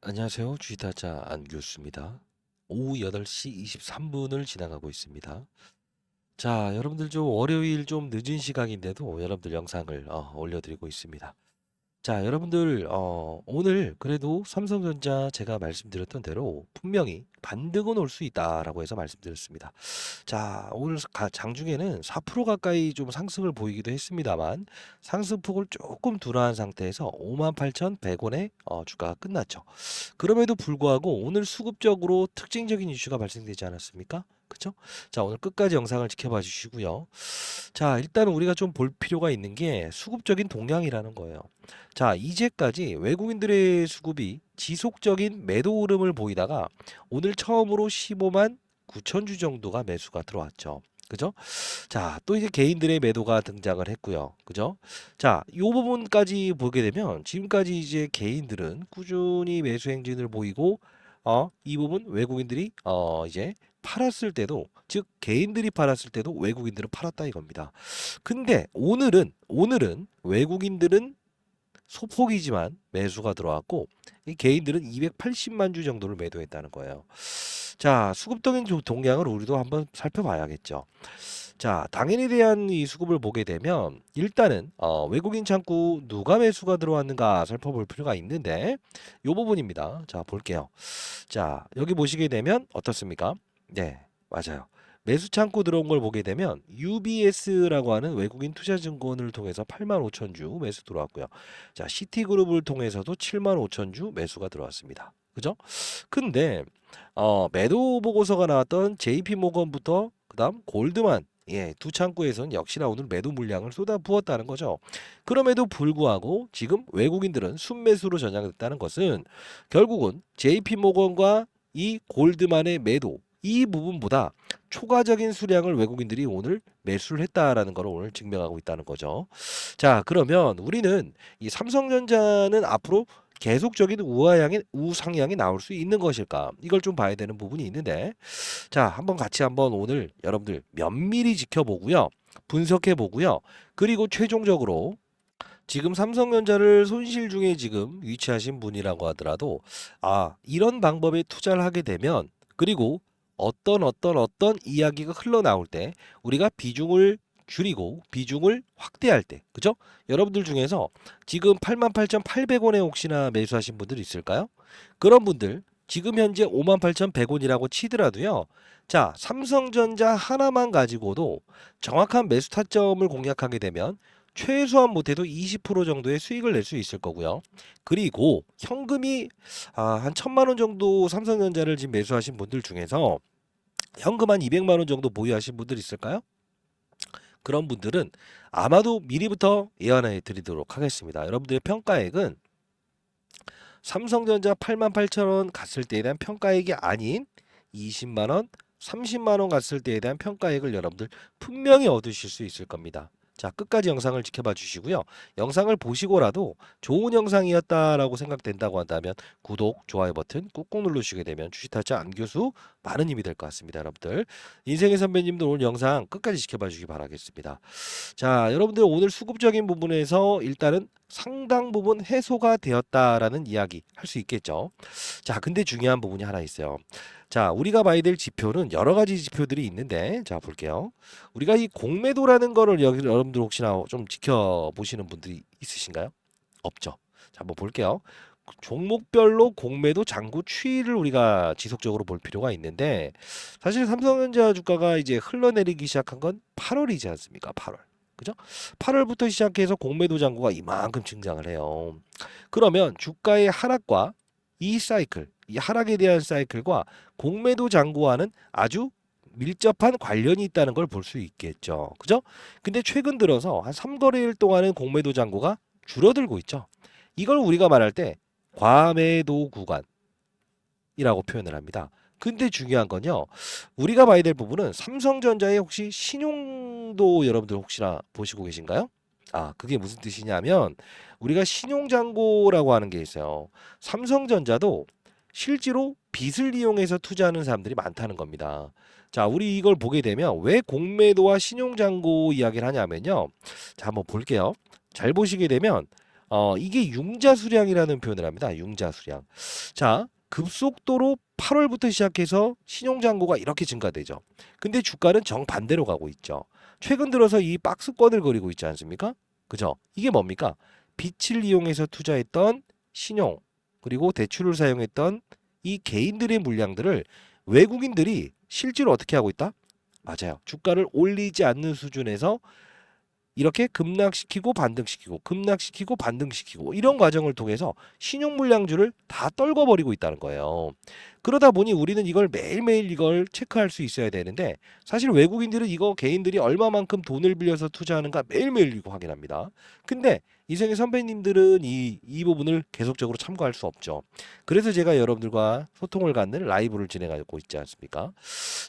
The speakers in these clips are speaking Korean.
안녕하세요. 주식타자 안교수입니다. 오후 8시 23분을 지나가고 있습니다. 자, 여러분들 좀 월요일 좀 늦은 시각인데도 여러분들 영상을 올려드리고 있습니다. 자, 여러분들 오늘 그래도 삼성전자 제가 말씀드렸던 대로 분명히 반등은 올 수 있다라고 해서 말씀드렸습니다. 자, 오늘 장중에는 4% 가까이 좀 상승을 보이기도 했습니다만 상승폭을 조금 둔화한 상태에서 58,100원에 주가가 끝났죠. 그럼에도 불구하고 오늘 수급적으로 특징적인 이슈가 발생되지 않았습니까? 그쵸? 자, 오늘 끝까지 영상을 지켜봐 주시고요. 자, 일단 우리가 좀 볼 필요가 있는 게 수급적인 동향이라는 거예요. 자, 이제까지 외국인들의 수급이 지속적인 매도 흐름을 보이다가 오늘 처음으로 15만 9천 주 정도가 매수가 들어왔죠. 그죠? 자, 또 이제 개인들의 매도가 등장을 했고요. 그죠? 자, 이 부분까지 보게 되면 지금까지 이제 개인들은 꾸준히 매수 행진을 보이고 이 부분 외국인들이 이제 팔았을 때도 즉 개인들이 팔았을 때도 외국인들은 팔았다 이겁니다. 근데 오늘은 외국인들은 소폭이지만 매수가 들어왔고 이 개인들은 280만 주 정도를 매도했다는 거예요. 자, 수급적인 동향을 우리도 한번 살펴봐야겠죠. 자, 당연에 대한 이 수급을 보게 되면 일단은 외국인 창구 누가 매수가 들어왔는가 살펴볼 필요가 있는데 요 부분입니다. 자, 볼게요. 자, 여기 보시게 되면 어떻습니까? 네, 맞아요. 매수 창구 들어온 걸 보게 되면 UBS라고 하는 외국인 투자증권을 통해서 8만 5천 주 매수 들어왔고요. 자, 시티그룹을 통해서도 7만 5천 주 매수가 들어왔습니다. 그죠? 근데 매도 보고서가 나왔던 JP모건부터 그다음 골드만 두 창구에서는 역시나 오늘 매도 물량을 쏟아부었다는 거죠. 그럼에도 불구하고 지금 외국인들은 순매수로 전향됐다는 것은 결국은 JP모건과 이 골드만의 매도 이 부분보다 초과적인 수량을 외국인들이 오늘 매수를 했다라는 것을 오늘 증명하고 있다는 거죠. 자, 그러면 우리는 이 삼성전자는 앞으로 계속적인 우상향이 나올 수 있는 것일까? 이걸 좀 봐야 되는 부분이 있는데, 자, 한번 오늘 여러분들 면밀히 지켜보고요, 분석해 보고요, 그리고 최종적으로 지금 삼성전자를 손실 중에 지금 위치하신 분이라고 하더라도 이런 방법에 투자를 하게 되면 그리고 어떤 이야기가 흘러나올 때 우리가 비중을 줄이고 비중을 확대할 때 그죠? 여러분들 중에서 지금 88,800원에 혹시나 매수하신 분들 있을까요? 그런 분들 지금 현재 58,100원이라고 치더라도요. 자, 삼성전자 하나만 가지고도 정확한 매수 타점을 공략하게 되면 최소한 못해도 20% 정도의 수익을 낼 수 있을 거고요. 그리고 현금이 한 1,000만 원 정도 삼성전자를 지금 매수하신 분들 중에서 현금 한 200만 원 정도 보유하신 분들 있을까요? 그런 분들은 아마도 미리부터 예언해 드리도록 하겠습니다. 여러분들의 평가액은 삼성전자 88,000원 갔을 때에 대한 평가액이 아닌 20만 원, 30만 원 갔을 때에 대한 평가액을 여러분들 분명히 얻으실 수 있을 겁니다. 자, 끝까지 영상을 지켜봐 주시고요. 영상을 보시고라도 좋은 영상이었다라고 생각된다고 한다면 구독, 좋아요 버튼 꾹꾹 누르시게 되면 주식타짜 안교수 많은 힘이 될 것 같습니다, 여러분들. 인생의 선배님들 오늘 영상 끝까지 지켜봐 주시기 바라겠습니다. 자, 여러분들 오늘 수급적인 부분에서 일단은 상당 부분 해소가 되었다라는 이야기 할 수 있겠죠. 자, 근데 중요한 부분이 하나 있어요. 자, 우리가 봐야 될 지표는 여러 가지 지표들이 있는데, 자, 볼게요. 우리가 이 공매도라는 거를 여러분들 혹시나 좀 지켜보시는 분들이 있으신가요? 없죠. 자, 한번 볼게요. 종목별로 공매도 장구 추이를 우리가 지속적으로 볼 필요가 있는데, 사실 삼성전자 주가가 이제 흘러내리기 시작한 건 8월이지 않습니까? 8월. 그죠? 8월부터 시작해서 공매도 잔고가 이만큼 증장을 해요. 그러면 주가의 하락과 이 사이클, 이 하락에 대한 사이클과 공매도 잔고와는 아주 밀접한 관련이 있다는 걸 볼 수 있겠죠. 그죠? 근데 최근 들어서 한 3거래일 동안은 공매도 잔고가 줄어들고 있죠. 이걸 우리가 말할 때 과매도 구간이라고 표현을 합니다. 근데 중요한 건요. 우리가 봐야 될 부분은 삼성전자의 혹시 신용도 여러분들 혹시나 보시고 계신가요? 그게 무슨 뜻이냐면 우리가 신용잔고라고 하는 게 있어요. 삼성전자도 실제로 빚을 이용해서 투자하는 사람들이 많다는 겁니다. 자, 우리 이걸 보게 되면 왜 공매도와 신용잔고 이야기를 하냐면요. 자, 한번 볼게요. 잘 보시게 되면 이게 융자수량이라는 표현을 합니다. 융자수량. 자, 급속도로 8월부터 시작해서 신용잔고가 이렇게 증가되죠. 근데 주가는 정반대로 가고 있죠. 최근 들어서 이 박스권을 그리고 있지 않습니까? 그죠? 이게 뭡니까? 빛을 이용해서 투자했던 신용, 그리고 대출을 사용했던 이 개인들의 물량들을 외국인들이 실제로 어떻게 하고 있다? 맞아요. 주가를 올리지 않는 수준에서 이렇게 급락시키고 반등시키고 급락시키고 반등시키고 이런 과정을 통해서 신용 물량주를 다 떨궈버리고 있다는 거예요. 그러다 보니 우리는 이걸 매일매일 이걸 체크할 수 있어야 되는데 사실 외국인들은 이거 개인들이 얼마만큼 돈을 빌려서 투자하는가 매일매일 이거 확인합니다. 근데 이생의 선배님들은 이 부분을 계속적으로 참고할 수 없죠. 그래서 제가 여러분들과 소통을 갖는 라이브를 진행하고 있지 않습니까?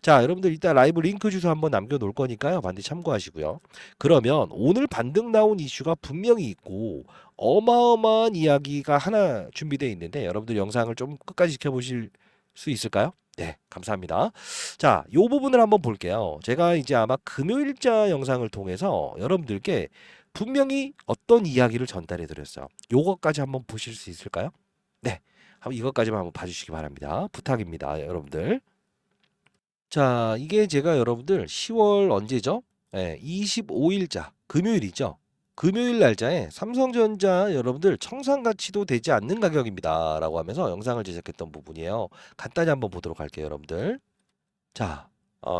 자, 여러분들 이따 라이브 링크 주소 한번 남겨놓을 거니까요. 반드시 참고하시고요. 그러면 오늘 반등 나온 이슈가 분명히 있고 어마어마한 이야기가 하나 준비되어 있는데 여러분들 영상을 좀 끝까지 지켜보실 수 있을까요? 네, 감사합니다. 자, 요 부분을 한번 볼게요. 제가 이제 아마 금요일자 영상을 통해서 여러분들께 분명히 어떤 이야기를 전달해 드렸어요. 요것까지 한번 보실 수 있을까요? 네, 한번 이것까지만 한번 봐주시기 바랍니다. 부탁입니다, 여러분들. 자, 이게 제가 여러분들 10월 언제죠? 예, 25일자 금요일이죠. 금요일 날짜에 삼성전자 여러분들 청산가치도 되지 않는 가격입니다. 라고 하면서 영상을 제작했던 부분이에요. 간단히 한번 보도록 할게요, 여러분들. 자,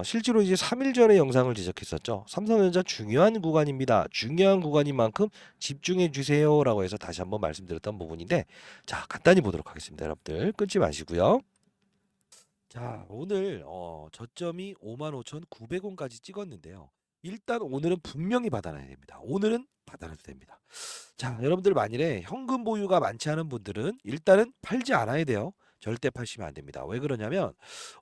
실제로 이제 3일 전에 영상을 제작했었죠. 삼성전자 중요한 구간입니다. 중요한 구간인 만큼 집중해 주세요. 라고 해서 다시 한번 말씀드렸던 부분인데, 자, 간단히 보도록 하겠습니다, 여러분들. 끊지 마시고요. 자, 오늘 저점이 55,900원까지 찍었는데요. 일단 오늘은 분명히 받아놔야 됩니다. 오늘은 받아놔도 됩니다. 자, 여러분들 만일에 현금 보유가 많지 않은 분들은 일단은 팔지 않아야 돼요. 절대 파시면 안 됩니다. 왜 그러냐면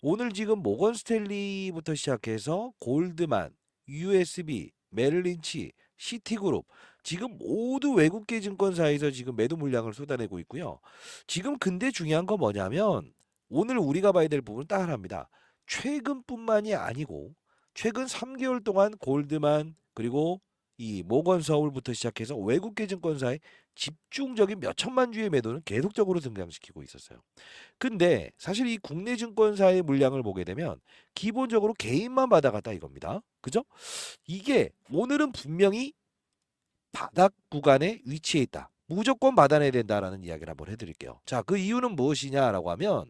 오늘 지금 모건 스탠리부터 시작해서 골드만, USB, 메릴린치, 시티그룹 지금 모두 외국계 증권사에서 지금 매도 물량을 쏟아내고 있고요. 지금 근데 중요한 건 뭐냐면 오늘 우리가 봐야 될 부분은 딱 하나입니다. 최근뿐만이 아니고 최근 3개월 동안 골드만 그리고 이 모건 서울부터 시작해서 외국계 증권사의 집중적인 몇 천만 주의 매도는 계속적으로 등장시키고 있었어요. 근데 사실 이 국내 증권사의 물량을 보게 되면 기본적으로 개인만 받아갔다 이겁니다. 그죠? 이게 오늘은 분명히 바닥 구간에 위치해 있다. 무조건 받아내야 된다라는 이야기를 한번 해드릴게요. 자, 그 이유는 무엇이냐라고 하면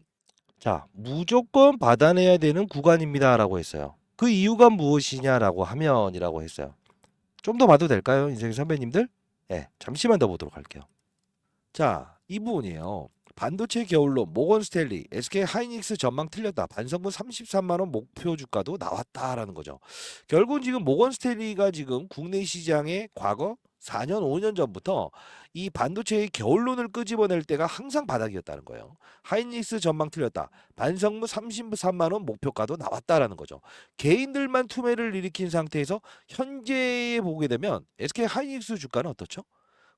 자, 무조건 받아내야 되는 구간입니다라고 했어요. 그 이유가 무엇이냐라고 하면이라고 했어요. 좀 더 봐도 될까요, 인생 선배님들? 네, 잠시만 더 보도록 할게요. 자, 이 부분이에요. 반도체 겨울로 모건 스탠리, SK 하이닉스 전망 틀렸다. 반성분 33만 원 목표 주가도 나왔다라는 거죠. 결국은 지금 모건 스탠리가 지금 국내 시장에 과거 4년, 5년 전부터 이 반도체의 겨울론을 끄집어낼 때가 항상 바닥이었다는 거예요. 하이닉스 전망 틀렸다. 반성분 33만 원 목표가도 나왔다라는 거죠. 개인들만 투매를 일으킨 상태에서 현재 보게 되면 SK 하이닉스 주가는 어떻죠?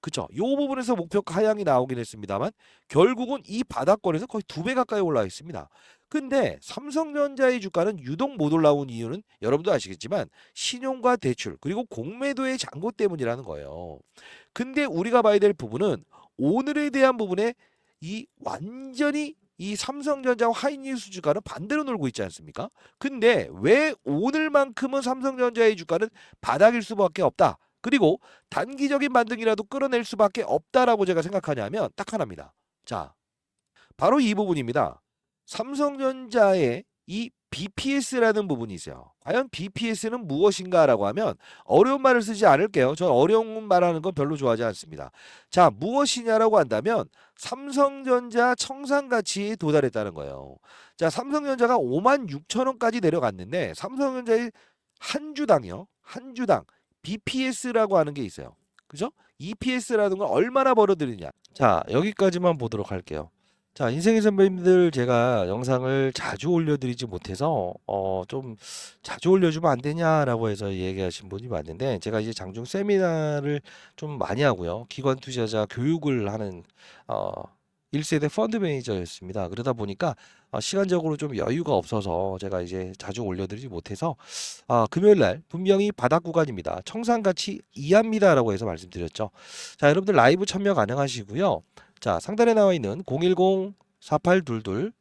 그쵸. 요 부분에서 목표가 하향이 나오긴 했습니다만 결국은 이 바닥권에서 거의 2배 가까이 올라와 있습니다. 근데 삼성전자의 주가는 유독 못 올라온 이유는 여러분도 아시겠지만 신용과 대출 그리고 공매도의 잔고 때문이라는 거예요. 근데 우리가 봐야 될 부분은 오늘에 대한 부분에 이 완전히 이 삼성전자와 하이닉스 주가는 반대로 놀고 있지 않습니까? 근데 왜 오늘만큼은 삼성전자의 주가는 바닥일 수밖에 없다. 그리고 단기적인 반등이라도 끌어낼 수밖에 없다라고 제가 생각하냐면 딱 하나입니다. 자, 바로 이 부분입니다. 삼성전자의 이 BPS라는 부분이 있어요. 과연 BPS는 무엇인가라고 하면 어려운 말을 쓰지 않을게요. 저 어려운 말하는 건 별로 좋아하지 않습니다. 자, 무엇이냐라고 한다면 삼성전자 청산가치에 도달했다는 거예요. 자, 삼성전자가 56,000원까지 내려갔는데 삼성전자의 한 주당이요. 한 주당 BPS라고 하는 게 있어요. 그죠? EPS라는 건 얼마나 벌어들이냐. 자, 여기까지만 보도록 할게요. 자, 인생의 선배님들 제가 영상을 자주 올려드리지 못해서 좀 자주 올려주면 안 되냐라고 해서 얘기하신 분이 많은데 제가 이제 장중 세미나를 좀 많이 하고요. 기관 투자자 교육을 하는 어, 1세대 펀드 매니저였습니다. 그러다 보니까 시간적으로 좀 여유가 없어서 제가 이제 자주 올려드리지 못해서 금요일 날 분명히 바닥 구간입니다. 청산가치 이하입니다라고 해서 말씀드렸죠. 자, 여러분들 라이브 참여 가능하시고요. 자, 상단에 나와 있는 010-4822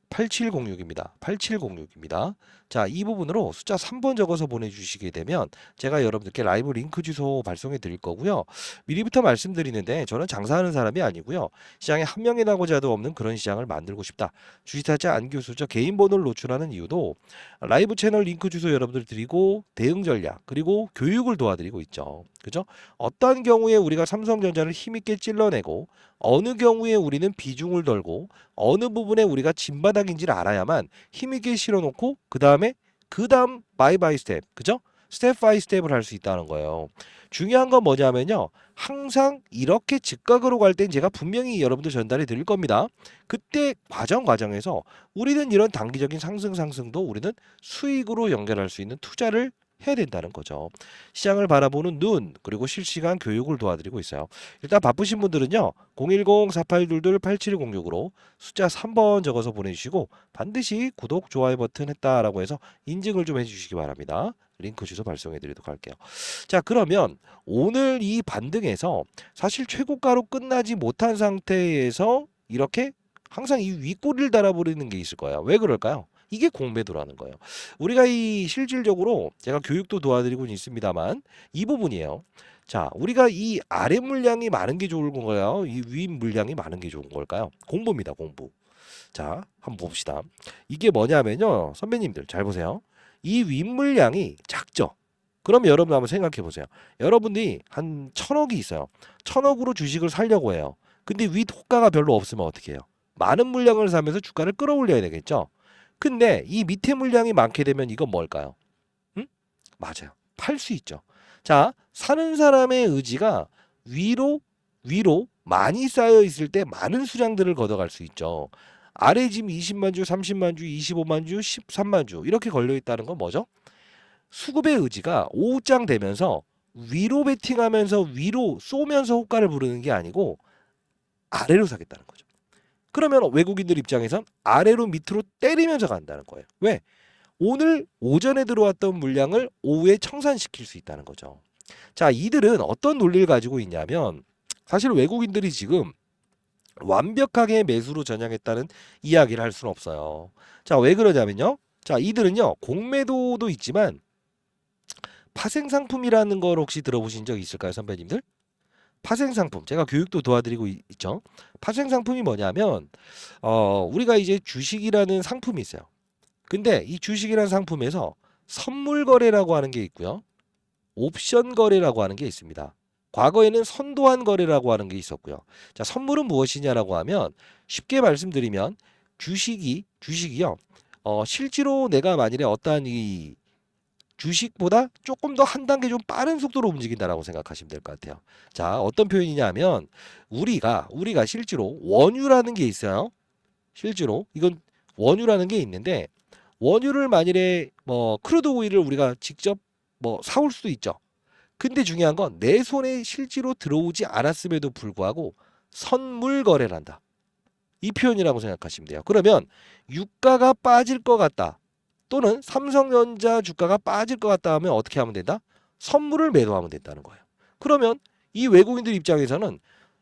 8706입니다. 8706입니다. 자, 이 부분으로 숫자 3번 적어서 보내주시게 되면 제가 여러분들께 라이브 링크 주소 발송해 드릴 거고요. 미리부터 말씀드리는데 저는 장사하는 사람이 아니고요. 시장에 한 명이 나고자도 없는 그런 시장을 만들고 싶다. 주식타짜 안교수저 개인 번호를 노출하는 이유도 라이브 채널 링크 주소 여러분들 드리고 대응 전략 그리고 교육을 도와드리고 있죠. 그죠? 어떤 경우에 우리가 삼성전자를 힘있게 찔러내고 어느 경우에 우리는 비중을 덜고 어느 부분에 우리가 진바닥인지를 알아야만 힘있게 실어놓고 그 다음 바이 스텝, 그죠? 스텝 바이 스텝을 할 수 있다는 거예요. 중요한 건 뭐냐면요. 항상 이렇게 즉각으로 갈 땐 제가 분명히 여러분들 전달해 드릴 겁니다. 그때 과정에서 우리는 이런 단기적인 상승도 우리는 수익으로 연결할 수 있는 투자를 해야 된다는 거죠. 시장을 바라보는 눈 그리고 실시간 교육을 도와드리고 있어요. 일단 바쁘신 분들은요. 010-4822-8706으로 숫자 3번 적어서 보내주시고 반드시 구독, 좋아요 버튼 했다라고 해서 인증을 좀 해주시기 바랍니다. 링크 주소 발송해 드리도록 할게요. 자, 그러면 오늘 이 반등에서 사실 최고가로 끝나지 못한 상태에서 이렇게 항상 이 윗꼬리를 달아버리는 게 있을 거예요. 왜 그럴까요? 이게 공매도라는 거예요. 우리가 이 실질적으로 제가 교육도 도와드리고 있습니다만 이 부분이에요. 자, 우리가 이 아래 물량이 많은 게 좋은 건가요? 이 위 물량이 많은 게 좋은 걸까요? 공부입니다, 공부. 자, 한번 봅시다. 이게 뭐냐면요. 선배님들 잘 보세요. 이 윗물량이 작죠. 그럼 여러분 한번 생각해 보세요. 여러분들이 한 1,000억이 있어요. 1,000억으로 주식을 사려고 해요. 근데 윗 호가가 별로 없으면 어떻게 해요? 많은 물량을 사면서 주가를 끌어올려야 되겠죠. 근데 이 밑에 물량이 많게 되면 이건 뭘까요? 응? 맞아요. 팔 수 있죠. 자, 사는 사람의 의지가 위로 많이 쌓여 있을 때 많은 수량들을 걷어갈 수 있죠. 아래 지금 20만 주, 30만 주, 25만 주, 13만 주 이렇게 걸려 있다는 건 뭐죠? 수급의 의지가 오장되면서 위로 베팅하면서 위로 쏘면서 호가를 부르는 게 아니고 아래로 사겠다는 거죠. 그러면 외국인들 입장에선 아래로 밑으로 때리면서 간다는 거예요. 왜? 오늘 오전에 들어왔던 물량을 오후에 청산시킬 수 있다는 거죠. 자, 이들은 어떤 논리를 가지고 있냐면 사실 외국인들이 지금 완벽하게 매수로 전향했다는 이야기를 할 수는 없어요. 자, 왜 그러냐면요. 자, 이들은요. 공매도도 있지만 파생상품이라는 걸 혹시 들어보신 적 있을까요, 선배님들? 파생상품. 제가 교육도 도와드리고 있죠. 파생상품이 뭐냐면 우리가 이제 주식이라는 상품이 있어요. 근데 이 주식이라는 상품에서 선물 거래라고 하는 게 있고요. 옵션 거래라고 하는 게 있습니다. 과거에는 선도한 거래라고 하는 게 있었고요. 자, 선물은 무엇이냐라고 하면 쉽게 말씀드리면 주식이요. 실제로 내가 만일에 어떠한 이 주식보다 조금 더 한 단계 좀 빠른 속도로 움직인다라고 생각하시면 될 것 같아요. 자, 어떤 표현이냐면 우리가 실제로 원유라는 게 있어요. 실제로 이건 원유라는 게 있는데 원유를 만일에 뭐 크루드 오일을 우리가 직접 뭐 사올 수도 있죠. 근데 중요한 건 내 손에 실제로 들어오지 않았음에도 불구하고 선물 거래를 한다. 이 표현이라고 생각하시면 돼요. 그러면 유가가 빠질 것 같다. 또는 삼성전자 주가가 빠질 것 같다 하면 어떻게 하면 된다? 선물을 매도하면 된다는 거예요. 그러면 이 외국인들 입장에서는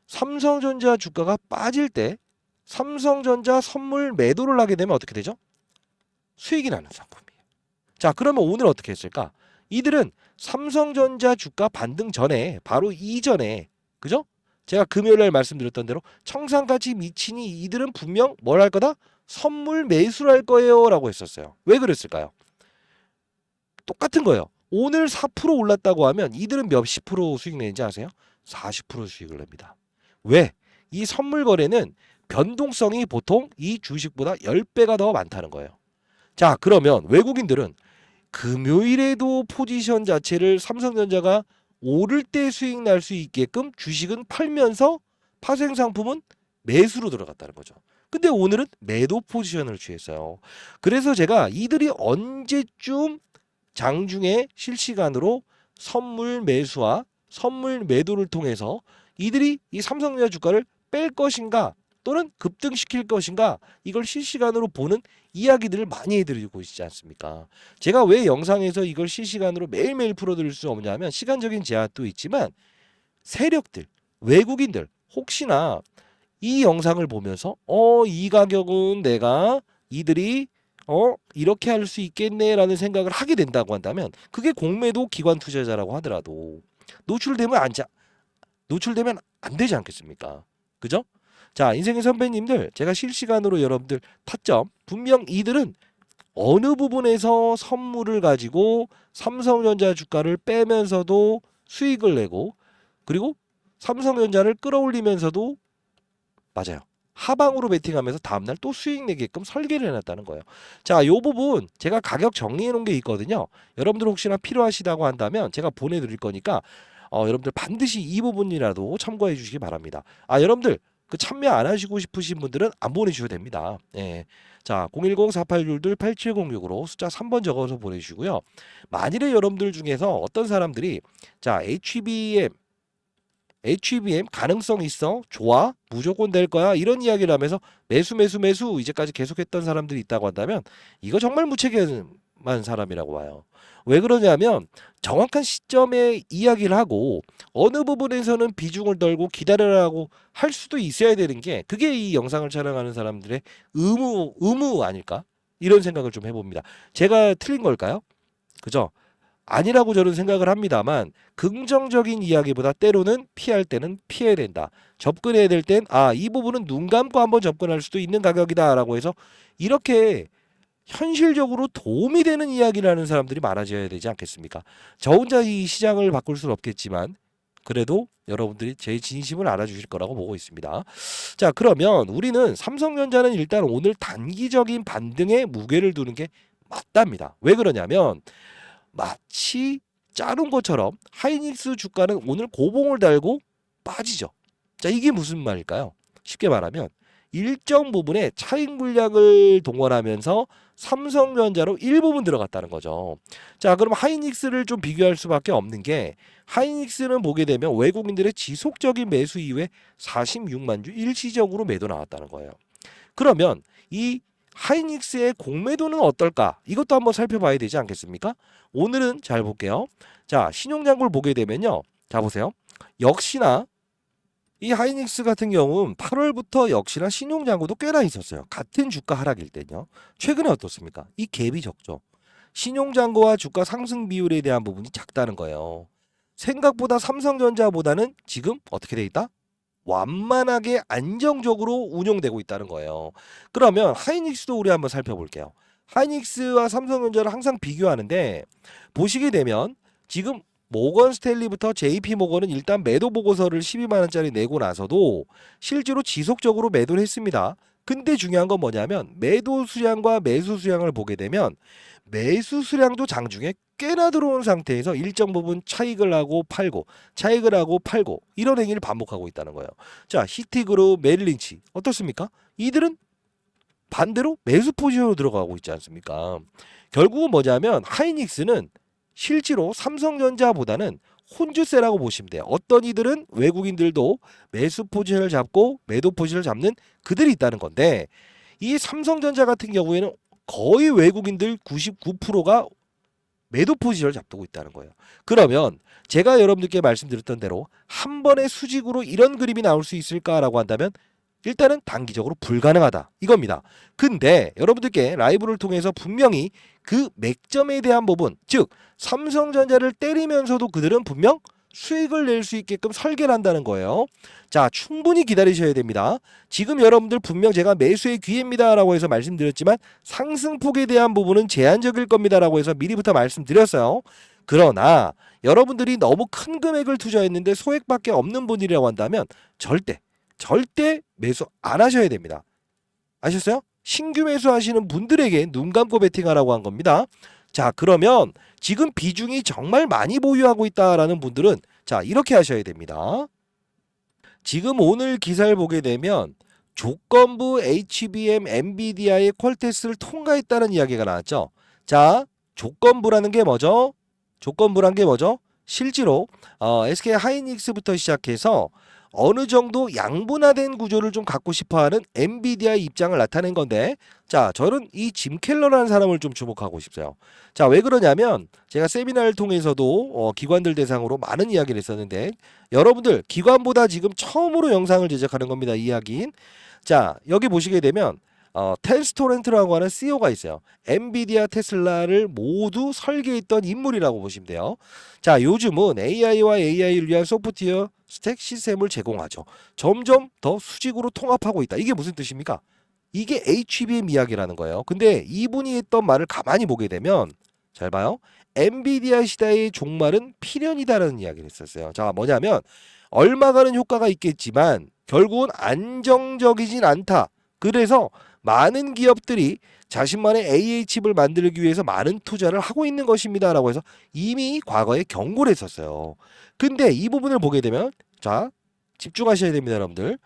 삼성전자 주가가 빠질 때 삼성전자 선물 매도를 하게 되면 어떻게 되죠? 수익이 나는 상품이에요. 자, 그러면 오늘 어떻게 했을까? 이들은 삼성전자 주가 반등 전에 바로 이전에 그죠? 제가 금요일날 말씀드렸던 대로 청산가치 미치니 이들은 분명 뭘 할 거다? 선물 매수를 할 거예요 라고 했었어요. 왜 그랬을까요? 똑같은 거예요. 오늘 4% 올랐다고 하면 이들은 몇십 프로 수익 내는지 아세요? 40% 수익을 냅니다. 왜? 이 선물 거래는 변동성이 보통 이 주식보다 10배가 더 많다는 거예요. 자, 그러면 외국인들은 금요일에도 포지션 자체를 삼성전자가 오를 때 수익 날 수 있게끔 주식은 팔면서 파생상품은 매수로 들어갔다는 거죠. 근데 오늘은 매도 포지션을 취했어요. 그래서 제가 이들이 언제쯤 장중에 실시간으로 선물 매수와 선물 매도를 통해서 이들이 이 삼성전자 주가를 뺄 것인가 또는 급등시킬 것인가, 이걸 실시간으로 보는 이야기들을 많이 해드리고 있지 않습니까? 제가 왜 영상에서 이걸 실시간으로 매일매일 풀어드릴 수 없냐면 시간적인 제약도 있지만 세력들, 외국인들 혹시나 이 영상을 보면서 이 가격은 내가 이들이 이렇게 할 수 있겠네라는 생각을 하게 된다고 한다면 그게 공매도 기관 투자자라고 하더라도 노출되면 안 되지 않겠습니까? 그죠? 자, 인생의 선배님들, 제가 실시간으로 여러분들 타점, 분명 이들은 어느 부분에서 선물을 가지고 삼성전자 주가를 빼면서도 수익을 내고, 그리고 삼성전자를 끌어올리면서도, 맞아요, 하방으로 베팅하면서 다음날 또 수익 내게끔 설계를 해놨다는 거예요. 자, 요 부분 제가 가격 정리해 놓은 게 있거든요. 여러분들 혹시나 필요하시다고 한다면 제가 보내드릴 거니까 여러분들 반드시 이 부분이라도 참고해 주시기 바랍니다. 여러분들 그 참여 안 하시고 싶으신 분들은 안 보내주셔도 됩니다. 예. 자, 010-4822-8706으로 숫자 3번 적어서 보내주시고요. 만일에 여러분들 중에서 어떤 사람들이 자, HBM 가능성 있어? 좋아? 무조건 될 거야? 이런 이야기를 하면서 매수 이제까지 계속했던 사람들이 있다고 한다면 이거 정말 무책임한 사람이라고 봐요. 왜 그러냐면 정확한 시점에 이야기를 하고 어느 부분에서는 비중을 떨고 기다려라고 할 수도 있어야 되는 게 그게 이 영상을 촬영하는 사람들의 의무 아닐까? 이런 생각을 좀 해봅니다. 제가 틀린 걸까요? 그죠? 아니라고 저는 생각을 합니다만 긍정적인 이야기보다 때로는 피할 때는 피해야 된다. 접근해야 될 땐 이 부분은 눈 감고 한번 접근할 수도 있는 가격이다라고 해서 이렇게 현실적으로 도움이 되는 이야기를 하는 사람들이 많아져야 되지 않겠습니까? 저 혼자 이 시장을 바꿀 수는 없겠지만 그래도 여러분들이 제 진심을 알아주실 거라고 보고 있습니다. 자, 그러면 우리는 삼성전자는 일단 오늘 단기적인 반등에 무게를 두는 게 맞답니다. 왜 그러냐면 마치 자른 것처럼 하이닉스 주가는 오늘 고봉을 달고 빠지죠. 자, 이게 무슨 말일까요? 쉽게 말하면 일정 부분의 차익 물량을 동원하면서 삼성전자로 일부분 들어갔다는 거죠. 자, 그럼 하이닉스를 좀 비교할 수밖에 없는 게 하이닉스는 보게 되면 외국인들의 지속적인 매수 이후에 46만 주 일시적으로 매도 나왔다는 거예요. 그러면 이 하이닉스의 공매도는 어떨까? 이것도 한번 살펴봐야 되지 않겠습니까? 오늘은 잘 볼게요. 자, 신용장고를 보게 되면요. 자, 보세요. 역시나 이 하이닉스 같은 경우는 8월부터 역시나 신용장고도 꽤나 있었어요. 같은 주가 하락일 때요. 최근에 어떻습니까? 이 갭이 적죠. 신용장고와 주가 상승 비율에 대한 부분이 작다는 거예요. 생각보다 삼성전자보다는 지금 어떻게 돼 있다? 완만하게 안정적으로 운용되고 있다는 거예요. 그러면 하이닉스도 우리 한번 살펴볼게요. 하이닉스와 삼성전자를 항상 비교하는데 보시게 되면 지금 모건 스탠리부터 JP 모건은 일단 매도 보고서를 12만 원짜리 내고 나서도 실제로 지속적으로 매도를 했습니다. 근데 중요한 건 뭐냐면 매도 수량과 매수 수량을 보게 되면 매수 수량도 장중에 꽤나 들어온 상태에서 일정 부분 차익을 하고 팔고 이런 행위를 반복하고 있다는 거예요. 자, 히티그룹, 메릴린치 어떻습니까? 이들은 반대로 매수 포지션으로 들어가고 있지 않습니까? 결국은 뭐냐면 하이닉스는 실제로 삼성전자보다는 혼주세라고 보시면 돼요. 어떤 이들은 외국인들도 매수 포지션을 잡고 매도 포지션을 잡는 그들이 있다는 건데 이 삼성전자 같은 경우에는 거의 외국인들 99%가 매도 포지션을 잡고 있다는 거예요. 그러면 제가 여러분들께 말씀드렸던 대로 한 번의 수직으로 이런 그림이 나올 수 있을까라고 한다면 일단은 단기적으로 불가능하다 이겁니다. 근데 여러분들께 라이브를 통해서 분명히 그 맥점에 대한 부분, 즉 삼성전자를 때리면서도 그들은 분명 수익을 낼 수 있게끔 설계를 한다는 거예요. 자, 충분히 기다리셔야 됩니다. 지금 여러분들 분명 제가 매수의 기회입니다 라고 해서 말씀드렸지만 상승폭에 대한 부분은 제한적일 겁니다 라고 해서 미리부터 말씀드렸어요. 그러나 여러분들이 너무 큰 금액을 투자했는데 소액밖에 없는 분이라고 한다면 절대 매수 안 하셔야 됩니다. 아셨어요? 신규 매수하시는 분들에게 눈 감고 베팅하라고 한 겁니다. 자, 그러면 지금 비중이 정말 많이 보유하고 있다라는 분들은 자, 이렇게 하셔야 됩니다. 지금 오늘 기사를 보게 되면 조건부 HBM 엔비디아의 퀄테스트를 통과했다는 이야기가 나왔죠. 자, 조건부라는 게 뭐죠? 실제로 SK 하이닉스부터 시작해서 어느 정도 양분화된 구조를 좀 갖고 싶어하는 엔비디아의 입장을 나타낸 건데, 자, 저는 이 짐 켈러라는 사람을 좀 주목하고 싶어요. 자, 왜 그러냐면 제가 세미나를 통해서도 기관들 대상으로 많은 이야기를 했었는데, 여러분들 기관보다 지금 처음으로 영상을 제작하는 겁니다. 이 이야기인. 자, 여기 보시게 되면 텔스토렌트라고 하는 CEO가 있어요. 엔비디아, 테슬라를 모두 설계했던 인물이라고 보시면 돼요. 자, 요즘은 AI와 AI를 위한 소프트웨어 스택 시스템을 제공하죠. 점점 더 수직으로 통합하고 있다. 이게 무슨 뜻입니까? 이게 HBM 이야기라는 거예요. 근데 이분이 했던 말을 가만히 보게 되면, 잘 봐요. 엔비디아 시대의 종말은 필연이다라는 이야기를 했었어요. 자, 뭐냐면 얼마간은 효과가 있겠지만 결국은 안정적이진 않다. 그래서 많은 기업들이 자신만의 AI 칩을 만들기 위해서 많은 투자를 하고 있는 것입니다. 라고 해서 이미 과거에 경고를 했었어요. 근데 이 부분을 보게 되면, 자, 집중하셔야 됩니다, 여러분들.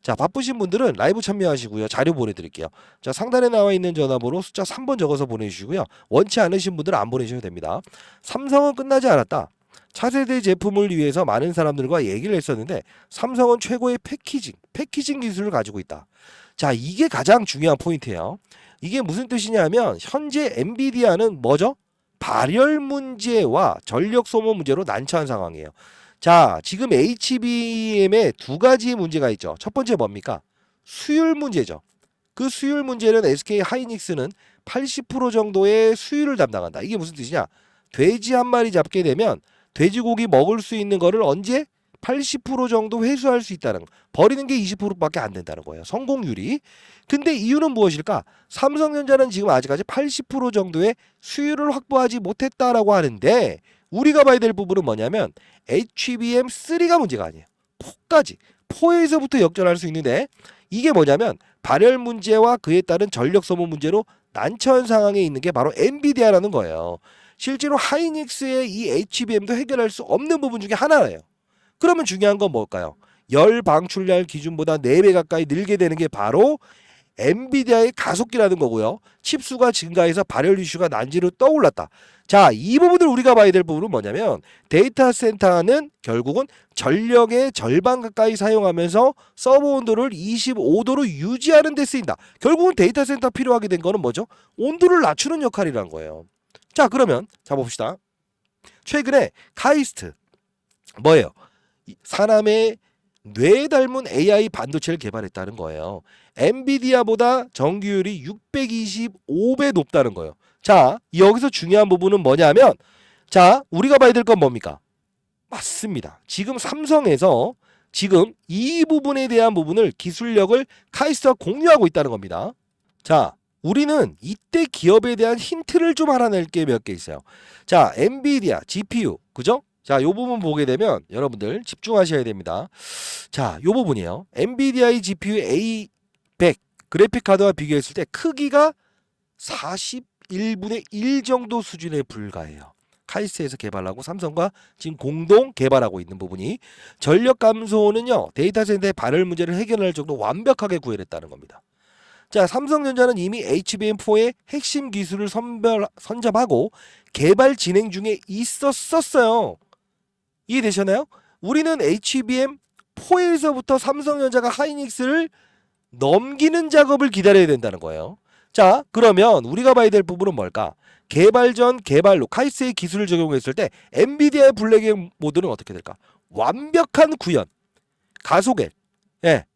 자, 바쁘신 분들은 라이브 참여하시고요. 자료 보내드릴게요. 자, 상단에 나와 있는 전화번호 숫자 3번 적어서 보내주시고요. 원치 않으신 분들은 안 보내셔도 됩니다. 삼성은 끝나지 않았다. 차세대 제품을 위해서 많은 사람들과 얘기를 했었는데, 삼성은 최고의 패키징 기술을 가지고 있다. 자, 이게 가장 중요한 포인트예요. 이게 무슨 뜻이냐면 현재 엔비디아는 뭐죠? 발열 문제와 전력 소모 문제로 난처한 상황이에요. 자, 지금 HBM에 두 가지의 문제가 있죠. 첫 번째 뭡니까? 수율 문제죠. 그 수율 문제는 SK 하이닉스는 80% 정도의 수율을 담당한다. 이게 무슨 뜻이냐? 돼지 한 마리 잡게 되면 돼지고기 먹을 수 있는 거를 언제 80% 정도 회수할 수 있다는 거. 버리는 게 20%밖에 안 된다는 거예요. 성공률이. 근데 이유는 무엇일까? 삼성전자는 지금 아직까지 80% 정도의 수율을 확보하지 못했다라고 하는데, 우리가 봐야 될 부분은 뭐냐면 HBM3가 문제가 아니에요. 4까지. 4에서부터 역전할 수 있는데, 이게 뭐냐면 발열 문제와 그에 따른 전력 소모 문제로 난처한 상황에 있는 게 바로 엔비디아라는 거예요. 실제로 하이닉스의 이 HBM도 해결할 수 없는 부분 중에 하나예요. 그러면 중요한 건 뭘까요? 열 방출량 기준보다 4배 가까이 늘게 되는 게 바로 엔비디아의 가속기라는 거고요. 칩수가 증가해서 발열 이슈가 난지로 떠올랐다. 자, 이 부분을 우리가 봐야 될 부분은 뭐냐면 데이터 센터는 결국은 전력의 절반 가까이 사용하면서 서버 온도를 25도로 유지하는 데 쓰인다. 결국은 데이터 센터 필요하게 된 거는 뭐죠? 온도를 낮추는 역할이란 거예요. 자, 그러면 자 봅시다. 최근에 카이스트 뭐예요? 사람의 뇌 닮은 AI 반도체를 개발했다는 거예요. 엔비디아보다 정규율이 625배 높다는 거예요. 자, 여기서 중요한 부분은 뭐냐면, 자, 우리가 봐야 될 건 뭡니까? 맞습니다. 지금 삼성에서 지금 이 부분에 대한 부분을 기술력을 카이스트와 공유하고 있다는 겁니다. 자, 우리는 이때 기업에 대한 힌트를 좀 알아낼 게 몇 개 있어요. 자, 엔비디아, GPU, 그죠? 자, 요 부분 보게 되면 여러분들 집중하셔야 됩니다. 자, 요 부분이에요. 엔비디아의 GPU A100 그래픽 카드와 비교했을 때 크기가 41분의 1 정도 수준에 불과해요. 카이스트에서 개발하고 삼성과 지금 공동 개발하고 있는 부분이, 전력 감소는요 데이터 센터의 발열 문제를 해결할 정도 완벽하게 구현했다는 겁니다. 자, 삼성전자는 이미 HBM4의 핵심 기술을 선점하고 개발 진행 중에 있었어요. 이해되셨나요? 우리는 HBM4에서부터 삼성전자가 하이닉스를 넘기는 작업을 기다려야 된다는 거예요. 자, 그러면 우리가 봐야 될 부분은 뭘까? 개발 전 개발로 카이스트의 기술을 적용했을 때 엔비디아의 블랙의 모드는 어떻게 될까? 완벽한 구현, 가속에, 예,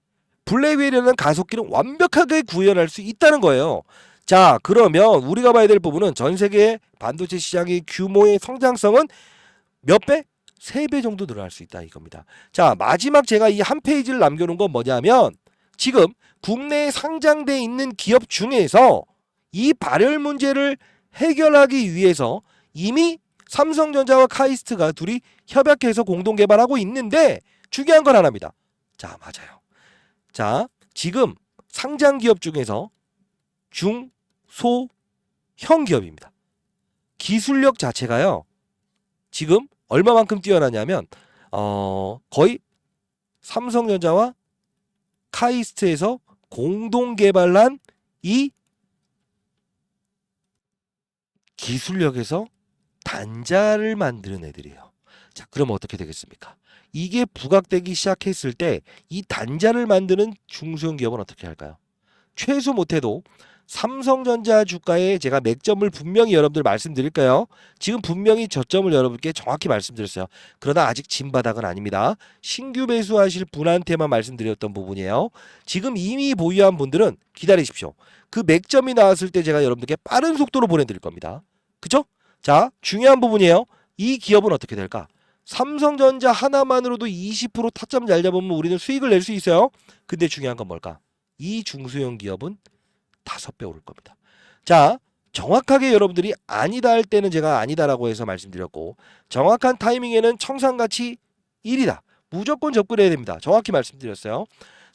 블랙웰이라는 가속기는 완벽하게 구현할 수 있다는 거예요. 자, 그러면 우리가 봐야 될 부분은 전 세계 반도체 시장의 규모의 성장성은 몇 배? 3배 정도 늘어날 수 있다 이겁니다. 자, 마지막 제가 이 한 페이지를 남겨놓은 건 뭐냐면, 지금 국내에 상장돼 있는 기업 중에서 이 발열 문제를 해결하기 위해서 이미 삼성전자와 카이스트가 둘이 협약해서 공동 개발하고 있는데, 중요한 건 하나입니다. 자, 맞아요. 자, 지금 상장 기업 중에서 중, 소, 형 기업입니다. 기술력 자체가요, 지금 얼마만큼 뛰어나냐면 거의 삼성전자와 카이스트에서 공동 개발한 이 기술력에서 단자를 만드는 애들이에요. 자, 그럼 어떻게 되겠습니까? 이게 부각되기 시작했을 때 이 단자를 만드는 중소형 기업은 어떻게 할까요? 최소 못해도 삼성전자 주가에 제가 맥점을 분명히 여러분들 말씀드릴까요? 지금 분명히 저점을 여러분께 정확히 말씀드렸어요. 그러나 아직 진바닥은 아닙니다. 신규 매수하실 분한테만 말씀드렸던 부분이에요. 지금 이미 보유한 분들은 기다리십시오. 그 맥점이 나왔을 때 제가 여러분들께 빠른 속도로 보내드릴 겁니다. 그죠? 자, 중요한 부분이에요. 이 기업은 어떻게 될까? 삼성전자 하나만으로도 20% 타점 잘 잡으면 우리는 수익을 낼 수 있어요. 근데 중요한 건 뭘까? 이 중소형 기업은 5배 오를 겁니다. 자, 정확하게 여러분들이 아니다 할 때는 제가 아니다라고 해서 말씀드렸고, 정확한 타이밍에는 청산가치 1이다. 무조건 접근해야 됩니다. 정확히 말씀드렸어요.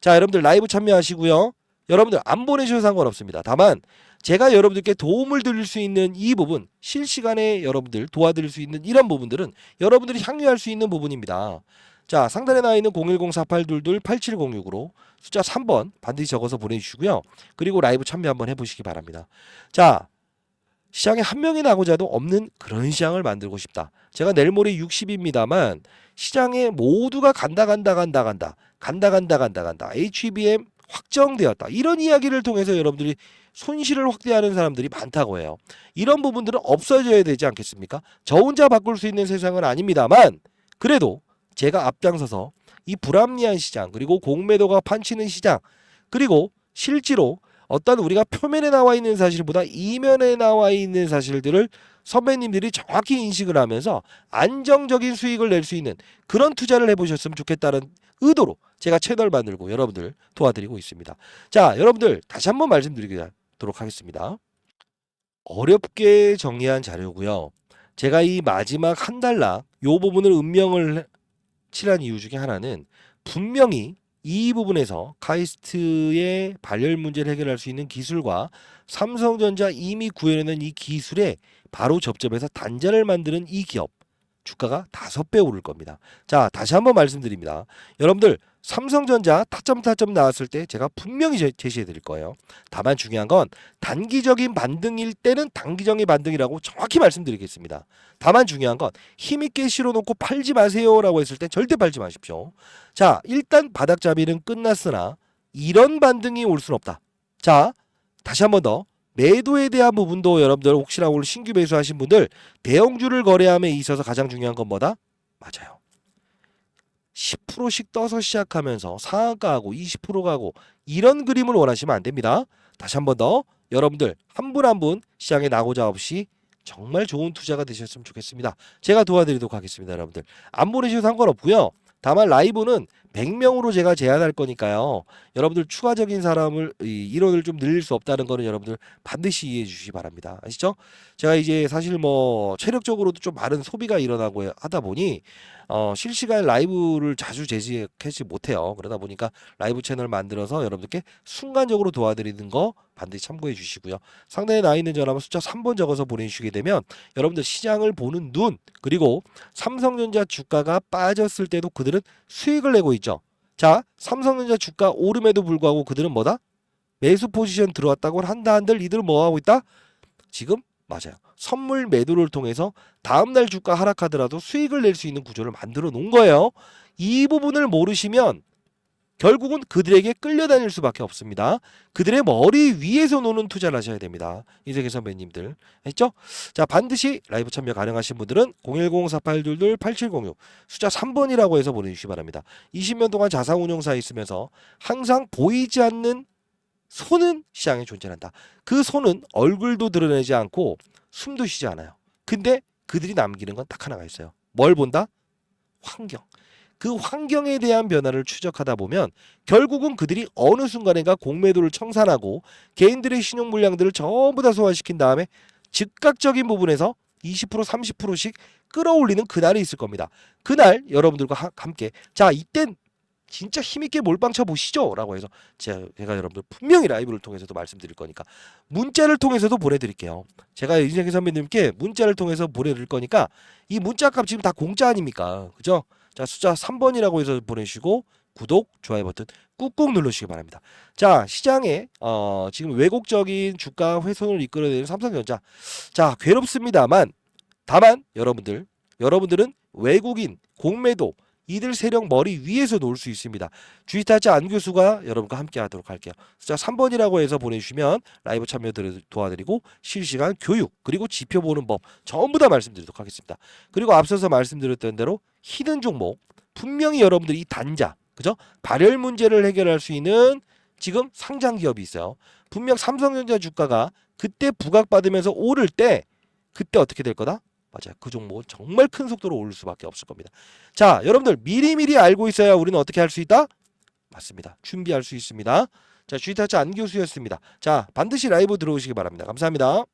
자, 여러분들 라이브 참여하시고요. 여러분들 안 보내셔도 상관없습니다. 다만 제가 여러분들께 도움을 드릴 수 있는 이 부분, 실시간에 여러분들 도와드릴 수 있는 이런 부분들은 여러분들이 향유할 수 있는 부분입니다. 자, 상단에 나와 있는 010-4822-8706으로 숫자 3번 반드시 적어서 보내주시고요. 그리고 라이브 참여 한번 해보시기 바랍니다. 자, 시장에 한 명이 나고자도 없는 그런 시장을 만들고 싶다. 제가 내일 모레 60입니다만 시장에 모두가 간다. HBM 확정되었다. 이런 이야기를 통해서 여러분들이 손실을 확대하는 사람들이 많다고 해요. 이런 부분들은 없어져야 되지 않겠습니까? 저 혼자 바꿀 수 있는 세상은 아닙니다만 그래도 제가 앞장서서 이 불합리한 시장 그리고 공매도가 판치는 시장 그리고 실제로 어떤 우리가 표면에 나와 있는 사실보다 이면에 나와 있는 사실들을 선배님들이 정확히 인식을 하면서 안정적인 수익을 낼 수 있는 그런 투자를 해보셨으면 좋겠다는 의도로 제가 채널 만들고 여러분들 도와드리고 있습니다. 자, 여러분들 다시 한번 말씀드리도록 하겠습니다. 어렵게 정리한 자료고요. 제가 이 마지막 한 달락 요 부분을 음명을 칠한 이유 중에 하나는 분명히 이 부분에서 카이스트의 발열 문제를 해결할 수 있는 기술과 삼성전자 이미 구현해낸 이 기술에 바로 접점해서 단자를 만드는 이 기업 주가가 5배 오를 겁니다. 자, 다시 한번 말씀드립니다. 여러분들 삼성전자 타점 나왔을 때 제가 분명히 제시해 드릴 거예요. 다만 중요한 건 단기적인 반등일 때는 단기적인 반등이라고 정확히 말씀드리겠습니다. 다만 중요한 건 힘있게 실어놓고 팔지 마세요라고 했을 때 절대 팔지 마십시오. 자, 일단 바닥잡이는 끝났으나 이런 반등이 올 수는 없다. 자, 다시 한번 더 매도에 대한 부분도 여러분들 혹시나 오늘 신규 매수하신 분들 대형주를 거래함에 있어서 가장 중요한 건 뭐다? 맞아요. 10%씩 떠서 시작하면서 상한가하고 20% 가고 이런 그림을 원하시면 안 됩니다. 다시 한번 더 여러분들 한 분 한 분 시장에 나고자 없이 정말 좋은 투자가 되셨으면 좋겠습니다. 제가 도와드리도록 하겠습니다. 여러분들 안 보내셔도 상관없고요. 다만 라이브는 100명으로 제가 제한할 거니까요. 여러분들 추가적인 사람을 인원을 좀 늘릴 수 없다는 거는 여러분들 반드시 이해해 주시기 바랍니다. 아시죠? 제가 이제 사실 뭐 체력적으로도 좀 많은 소비가 일어나고 하다 보니 실시간 라이브를 자주 제시하지 못해요. 그러다 보니까 라이브 채널 만들어서 여러분들께 순간적으로 도와드리는 거 반드시 참고해 주시고요. 상단에 나와 있는 전화번 숫자 3번 적어서 보내주시게 되면 여러분들 시장을 보는 눈 그리고 삼성전자 주가가 빠졌을 때도 그들은 수익을 내고 있죠. 자, 삼성전자 주가 오름에도 불구하고 그들은 뭐다? 매수 포지션 들어왔다고 한들 이들은 뭐 하고 있다? 지금 맞아요. 선물 매도를 통해서 다음날 주가 하락하더라도 수익을 낼 수 있는 구조를 만들어 놓은 거예요. 이 부분을 모르시면 결국은 그들에게 끌려다닐 수밖에 없습니다. 그들의 머리 위에서 노는 투자를 하셔야 됩니다. 이세계 선배님들 했죠? 자, 반드시 라이브 참여 가능하신 분들은 010-4822-8706 숫자 3번이라고 해서 보내주시기 바랍니다. 20년 동안 자산운용사에 있으면서 항상 보이지 않는 손은 시장에 존재한다. 그 손은 얼굴도 드러내지 않고 숨도 쉬지 않아요. 근데 그들이 남기는 건 딱 하나가 있어요. 뭘 본다? 환경. 그 환경에 대한 변화를 추적하다 보면 결국은 그들이 어느 순간인가 공매도를 청산하고 개인들의 신용 물량들을 전부 다 소화시킨 다음에 즉각적인 부분에서 20% 30%씩 끌어올리는 그날이 있을 겁니다. 그날 여러분들과 함께 자, 이땐 진짜 힘있게 몰빵쳐 보시죠 라고 해서 제가 여러분들 분명히 라이브를 통해서도 말씀드릴 거니까 문자를 통해서도 보내드릴게요. 제가 인생의 선배님께 문자를 통해서 보내드릴 거니까 이 문자 값 지금 다 공짜 아닙니까? 그죠? 자, 숫자 3번이라고 해서 보내주시고 구독, 좋아요 버튼 꾹꾹 누르시기 바랍니다. 자, 시장에 지금 왜곡적인 주가 훼손을 이끌어내는 삼성전자. 자, 괴롭습니다만 다만 여러분들은 외국인 공매도 이들 세력 머리 위에서 놓을 수 있습니다. 주식타짜 안 교수가 여러분과 함께 하도록 할게요. 자, 3번이라고 해서 보내주시면 라이브 참여 도와드리고 실시간 교육 그리고 지표 보는 법 전부 다 말씀드리도록 하겠습니다. 그리고 앞서서 말씀드렸던 대로 히든 종목 분명히 여러분들이 이 단자 그죠? 발열 문제를 해결할 수 있는 지금 상장 기업이 있어요. 분명 삼성전자 주가가 그때 부각받으면서 오를 때 그때 어떻게 될 거다? 맞아요. 그 종목은 정말 큰 속도로 오를 수밖에 없을 겁니다. 자, 여러분들 미리미리 알고 있어야 우리는 어떻게 할 수 있다? 맞습니다. 준비할 수 있습니다. 자, 주식타짜 안 교수였습니다. 자, 반드시 라이브 들어오시기 바랍니다. 감사합니다.